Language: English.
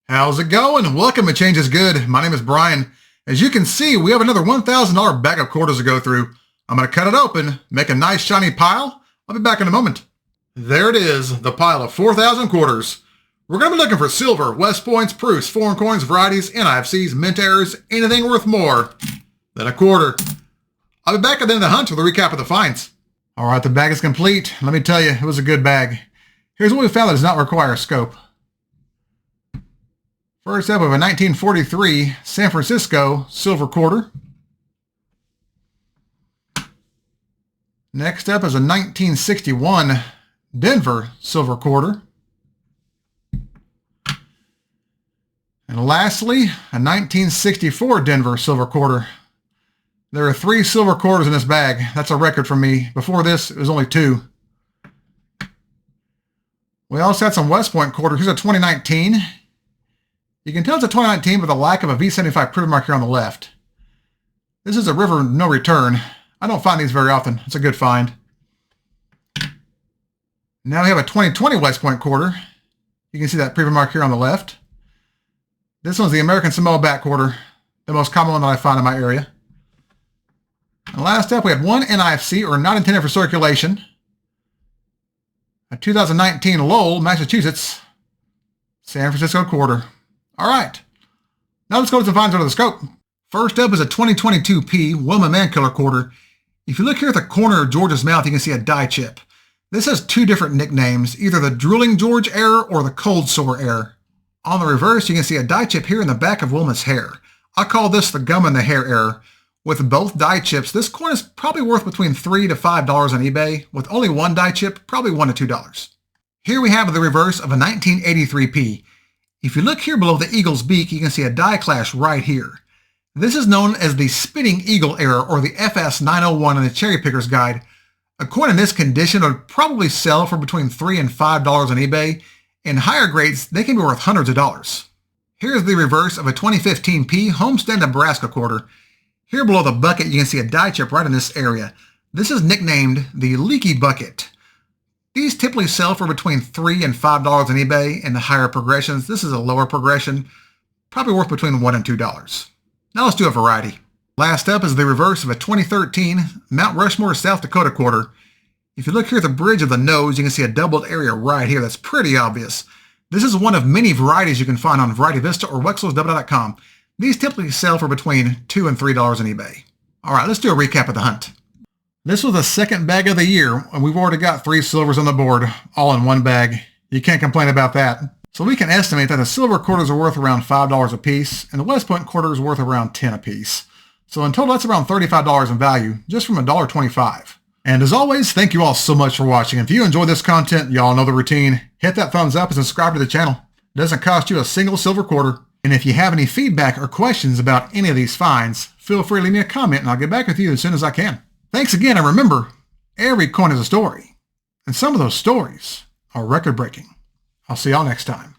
How's it going? Welcome to Change is Good. My name is Brian. As you can see, we have another $1,000 bag of quarters to go through. I'm going to cut it open, make a nice shiny pile. I'll be back in a moment. There it is, the pile of 4,000 quarters. We're going to be looking for silver, West Points, proofs, foreign coins, varieties, NIFCs, mint errors, anything worth more than a quarter. I'll be back at the end of the hunt with a recap of the finds. All right, the bag is complete. Let me tell you, it was a good bag. Here's what we found that does not require a scope. First up, we have a 1943 San Francisco silver quarter. Next up is a 1961 Denver silver quarter. And lastly, a 1964 Denver silver quarter. There are 3 silver quarters in this bag. That's a record for me. Before this, it was only 2. We also had some West Point quarters. Here's a 2019. You can tell it's a 2019 with a lack of a V75 proof mark here on the left. This is a river no return. I don't find these very often. It's a good find. Now we have a 2020 West Point quarter. You can see that proof mark here on the left. This one's the American Samoa back quarter, the most common one that I find in my area. And last up, we had one NIFC, or not intended for circulation. A 2019 Lowell, Massachusetts, San Francisco quarter. All right, now let's go to some finds under the scope. First up is a 2022 P Wilma Mankiller quarter. If you look here at the corner of George's mouth, you can see a die chip. This has 2 different nicknames, either the Drooling George error or the Cold Sore error. On the reverse, you can see a die chip here in the back of Wilma's hair. I call this the gum in the hair error. With both die chips, this coin is probably worth between $3 to $5 on eBay. With only one die chip, probably $1 to $2. Here we have the reverse of a 1983 P. If you look here below the eagle's beak, you can see a die clash right here. This is known as the Spitting Eagle error, or the FS 901 in the Cherry Picker's Guide. A coin in this condition would probably sell for between $3 and $5 on eBay. In higher grades, they can be worth hundreds of dollars. Here's the reverse of a 2015 P Homestead, Nebraska quarter. Here below the bucket, you can see a die chip right in this area. This is nicknamed the Leaky Bucket. These typically sell for between $3 and $5 on eBay. In the higher progressions, this is a lower progression, probably worth between $1 and $2. Now let's do a variety. Last up is the reverse of a 2013 Mount Rushmore, South Dakota quarter. If you look here at the bridge of the nose, you can see a doubled area right here. That's pretty obvious. This is one of many varieties you can find on Variety Vista or WexelsW.com. These typically sell for between $2 and $3 on eBay. All right, let's do a recap of the hunt. This was the second bag of the year, and we've already got 3 silvers on the board, all in one bag. You can't complain about that. So we can estimate that the silver quarters are worth around $5 a piece, and the West Point quarter is worth around $10 a piece. So in total, that's around $35 in value, just from $1.25. And as always, thank you all so much for watching. If you enjoy this content, y'all know the routine. Hit that thumbs up and subscribe to the channel. It doesn't cost you a single silver quarter. And if you have any feedback or questions about any of these finds, feel free to leave me a comment and I'll get back with you as soon as I can. Thanks again, and remember, every coin is a story, and some of those stories are record-breaking. I'll see y'all next time.